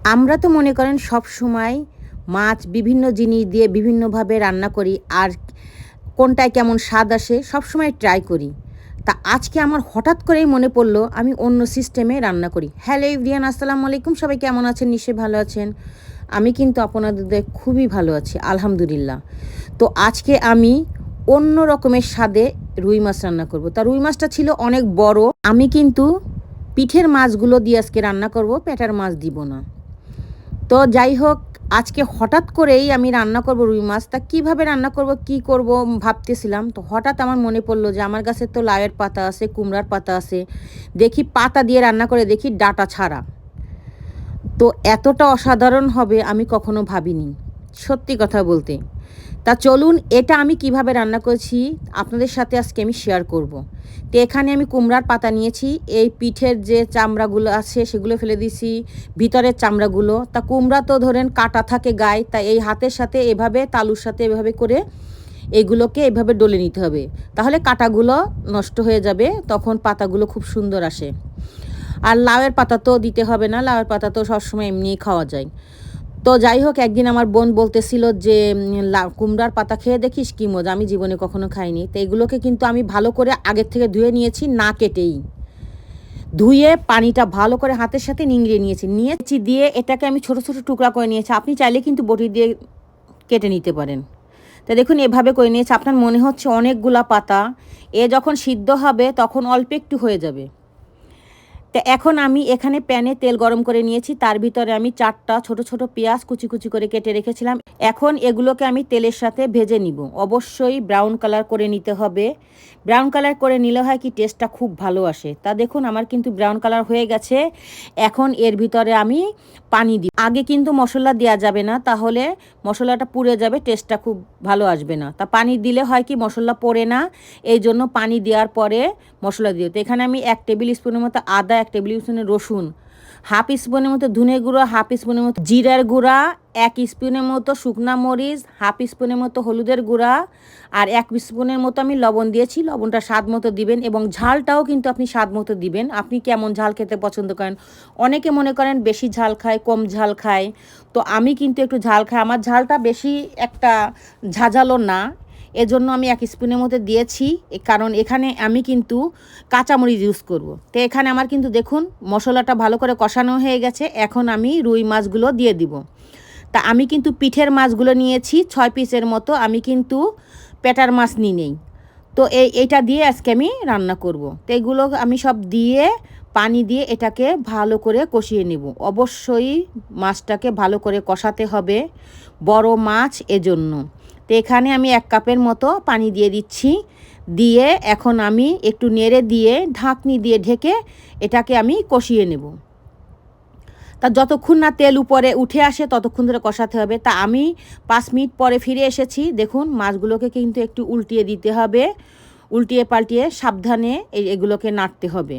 আমরা তো মনে করেন সব সময় মাছ বিভিন্ন জিনিস দিয়ে বিভিন্নভাবে রান্না করি, আর কোনটায় কেমন স্বাদ আসে সব সময় ট্রাই করি। তা আজকে আমার হঠাৎ করেই মনে পড়লো আমি অন্য সিস্টেমে রান্না করি। হ্যালো এভরিয়ান, আসসালামু আলাইকুম। সবাই কেমন আছেন? নিশ্চয়ই ভালো আছেন। আমি কিন্তু আপনাদের খুবই ভালো আছি, আলহামদুলিল্লাহ। তো আজকে আমি অন্য রকমের স্বাদে রুই মাছ রান্না করব। তা রুই মাছটা ছিল অনেক বড়। আমি কিন্তু পিঠের মাছগুলো দিয়ে আজকে রান্না করব, পেটার মাছ দিব না। তো যাই হোক, আজকে হঠাৎ করেই আমি রান্না করব রুই মাছ। তা কীভাবে রান্না করব, কি করব ভাবতেছিলাম। তো হঠাৎ আমার মনে পড়লো যে আমার কাছে তো লাউয়ের পাতা আছে, কুমড়ার পাতা আছে। দেখি পাতা দিয়ে রান্না করে দেখি, ডাটা ছাড়া। তো এতটা অসাধারণ হবে আমি কখনো ভাবিনি, সত্যি কথা বলতে। তা চলুন, এটা আমি কিভাবে রান্না করেছি আপনাদের সাথে আজকে আমি শেয়ার করব। তো এখানে আমি কুমড়ার পাতা নিয়েছি। এই পিঠের যে চামড়াগুলো আছে সেগুলো ফেলে দিয়েছি, ভিতরের চামড়াগুলো। তা কুমড়া তো ধরেন কাটা থাকে গায়ে, তা এই হাতের সাথে এভাবে, তালুর সাথে এভাবে করে এইগুলোকে এভাবে ডলে নিতে হবে, তাহলে কাটাগুলো নষ্ট হয়ে যাবে, তখন পাতাগুলো খুব সুন্দর আসে। আর লাউয়ের পাতা তো দিতে হবে না, লাউয়ের পাতা তো সবসময় এমনিই খাওয়া যায়। তো যাই হোক, একদিন আমার বোন বলতেছিল যে কুমড়ার পাতা খেয়ে দেখিস কী মজা, আমি জীবনে কখনো খাইনি। তো এগুলোকে কিন্তু আমি ভালো করে আগের থেকে ধুয়ে নিয়েছি, না কেটেই। ধুয়ে পানিটা ভালো করে হাতের সাথে নিংড়িয়ে নিয়েছি দিয়ে এটাকে আমি ছোট ছোট টুকরা করে নিয়েছি। আপনি চাইলে কিন্তু বটি দিয়ে কেটে নিতে পারেন। তা দেখুন এভাবে করে নিয়েছি। আপনার মনে হচ্ছে অনেকগুলা পাতা, এ যখন সিদ্ধ হবে তখন অল্প একটু হয়ে যাবে। তো এখন আমি এখানে প্যানে তেল গরম করে নিয়েছি, তার ভিতরে আমি 4টা ছোট ছোট পেঁয়াজ কুচি কুচি করে কেটে রেখেছিলাম। এখন এগুলোকে আমি তেলের সাথে ভেজে নিব। অবশ্যই ব্রাউন কালার করে নিতে হবে। ব্রাউন কালার করে নিলে হয় কি টেস্টটা খুব ভালো আসে। তা দেখুন আমার কিন্তু ব্রাউন কালার হয়ে গেছে। এখন এর ভিতরে আমি পানি দিই। আগে কিন্তু মশলা দেওয়া যাবে না, তাহলে মশলাটা পুড়ে যাবে, টেস্টটা খুব ভালো আসবে না। তা পানি দিলে হয় কি মশলা পড়ে না, এই জন্য পানি দেওয়ার পরে মশলা দিও। তো এখানে আমি 1 টেবিল স্পুনের মতো আদা, 1 টেবিল স্পুনের রসুন, হাফ স্পুনের মতো ধনে গুঁড়ো, হাফ স্পুনের মতো জিরার গুঁড়া, 1 স্পুনের মতো শুকনা মরিচ, হাফ স্পুনের মতো হলুদের গুঁড়া, আর 1 স্পুনের মতো আমি লবণ দিয়েছি। লবণটা স্বাদ মতো দিবেন, এবং ঝালটাও কিন্তু আপনি স্বাদ মতো দিবেন। আপনি কেমন ঝাল খেতে পছন্দ করেন? অনেকে মনে করেন বেশি ঝাল খায়, কম ঝাল খায়। তো আমি কিন্তু একটু ঝাল খাই, আমার ঝালটা বেশি একটা ঝাঁঝালো না, এজন্য আমি 1 স্পুনের মতো দিয়েছি। কারণ এখানে আমি কিন্তু কাঁচামরিচ ইউজ করব। তো এখানে আমার কিন্তু দেখুন মশলাটা ভালো করে কষানো হয়ে গেছে। এখন আমি রুই মাছগুলো দিয়ে দিব। তা আমি কিন্তু পিঠের মাছগুলো নিয়েছি 6 পিসের মতো, আমি কিন্তু পেটার মাছ নিই নেই। তো এইটা দিয়ে আজকে আমি রান্না করব। তো এগুলো আমি সব দিয়ে পানি দিয়ে এটাকে ভালো করে কষিয়ে নেব। অবশ্যই মাছটাকে ভালো করে কষাতে হবে, বড় মাছ এজন্য। তো এখানে আমি 1 কাপের মতো পানি দিয়ে দিচ্ছি। দিয়ে এখন আমি একটু নেড়ে দিয়ে ঢাকনি দিয়ে ঢেকে এটাকে আমি কষিয়ে নেব। তা যতক্ষণ না তেল উপরে উঠে আসে ততক্ষণ ধরে কষাতে হবে। তা আমি 5 মিনিট পরে ফিরে এসেছি। দেখুন মাছগুলোকে কিন্তু একটু উল্টিয়ে দিতে হবে, উল্টিয়ে পাল্টিয়ে সাবধানে এগুলোকে নাড়তে হবে।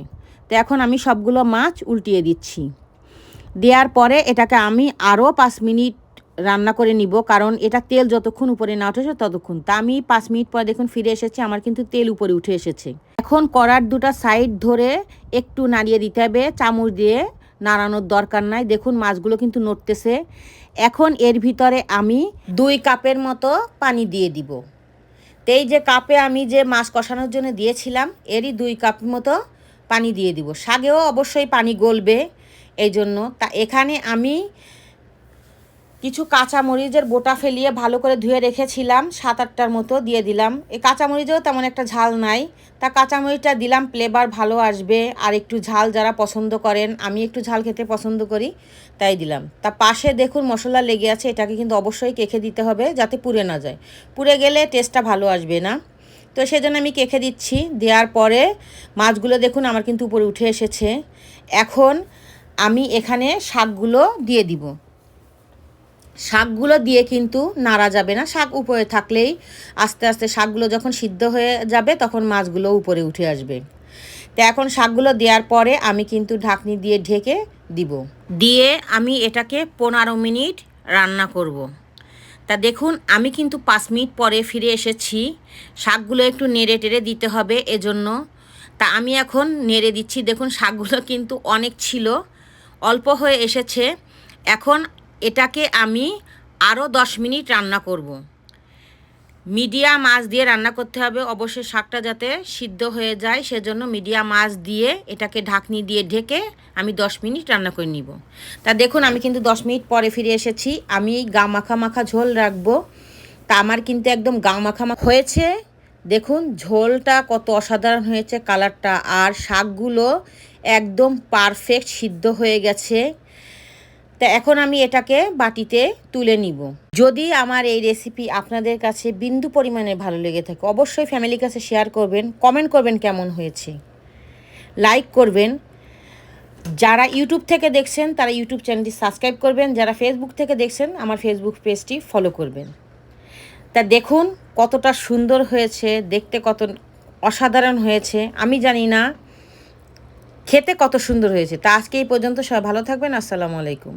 তো এখন আমি সবগুলো মাছ উল্টিয়ে দিচ্ছি। দেওয়ার পরে এটাকে আমি আরও 5 মিনিট রান্না করে নিব, কারণ এটা তেল যতক্ষণ উপরে না উঠেছে ততক্ষণ। তা আমি 5 মিনিট পরে দেখুন ফিরে এসেছি, আমার কিন্তু তেল উপরে উঠে এসেছে। এখন কড়ার দুটো সাইড ধরে একটু নাড়িয়ে দিতে হবে, চামচ দিয়ে নাড়ানোর দরকার নাই। দেখুন মাছগুলো কিন্তু নড়তেছে। এখন এর ভিতরে আমি 2 কাপের মতো পানি দিয়ে দিব। তো এই যে কাপে আমি যে মাছ কষানোর জন্য দিয়েছিলাম, এরই 2 কাপ মতো পানি দিয়ে দিব। শাকেও অবশ্যই পানি গলবে এই জন্য। তা এখানে আমি কিছু কাঁচামরিচের বোটা ফেলিয়ে ভালো করে ধুয়ে রেখেছিলাম, 7-8টার মতো দিয়ে দিলাম। এই কাঁচামরিচেও তেমন একটা ঝাল নাই, তা কাঁচামরিচটা দিলাম, ফ্লেভার ভালো আসবে। আর একটু ঝাল যারা পছন্দ করেন, আমি একটু ঝাল খেতে পছন্দ করি, তাই দিলাম। তা পাশে দেখুন মশলা লেগে আছে, এটাকে কিন্তু অবশ্যই কেখে দিতে হবে যাতে পুড়ে না যায়, পুড়ে গেলে টেস্টটা ভালো আসবে না। তো সেজন্য আমি কেখে দিচ্ছি। দেওয়ার পরে মাছগুলো দেখুন আমার কিন্তু উপরে উঠে এসেছে। এখন আমি এখানে শাকগুলো দিয়ে দিব। শাকগুলো দিয়ে কিন্তু নাড়া যাবে না, শাক উপরে থাকলেই আস্তে আস্তে শাকগুলো যখন সিদ্ধ হয়ে যাবে তখন মাছগুলো উপরে উঠে আসবে। তো এখন শাকগুলো দেওয়ার পরে আমি কিন্তু ঢাকনি দিয়ে ঢেকে দিব। দিয়ে আমি এটাকে 15 মিনিট রান্না করব। তা দেখুন আমি কিন্তু 5 মিনিট পরে ফিরে এসেছি। শাকগুলো একটু নেড়ে টেড়ে দিতে হবে এজন্য। তা আমি এখন নেড়ে দিচ্ছি। দেখুন শাকগুলো কিন্তু অনেক ছিল, অল্প হয়ে এসেছে। এখন এটাকে আমি আরও 10 মিনিট রান্না করব। মিডিয়াম আঁচ দিয়ে রান্না করতে হবে, অবশ্যই শাকটা যাতে সিদ্ধ হয়ে যায়, সেজন্য মিডিয়াম আঁচ দিয়ে এটাকে ঢাকনি দিয়ে ঢেকে আমি 10 মিনিট রান্না করে নিব। তা দেখুন আমি কিন্তু 10 মিনিট পরে ফিরে এসেছি। আমি গা মাখা মাখা ঝোল রাখবো। তা আমার কিন্তু একদম গা মাখা মাখা হয়েছে। দেখুন ঝোলটা কত অসাধারণ হয়েছে, কালারটা, আর শাকগুলো একদম পারফেক্ট সিদ্ধ হয়ে গেছে। তা এখন আমি এটাকে বাটিতে তুলে নিব। যদি আমার এই রেসিপি আপনাদের কাছে বিন্দু পরিমাণে ভালো লেগে থাকে অবশ্যই ফ্যামিলির কাছে শেয়ার করবেন, কমেন্ট করবেন কেমন হয়েছে, লাইক করবেন। যারা ইউটিউব থেকে দেখছেন তারা ইউটিউব চ্যানেলটি সাবস্ক্রাইব করবেন, যারা ফেসবুক থেকে দেখছেন আমার ফেসবুক পেজটি ফলো করবেন। তা দেখুন কতটা সুন্দর হয়েছে, দেখতে কত অসাধারণ হয়েছে, আমি জানি না খেতে কত সুন্দর হয়েছে। তা আজকে এই পর্যন্ত, সবাই ভালো থাকবেন। আসসালামু আলাইকুম।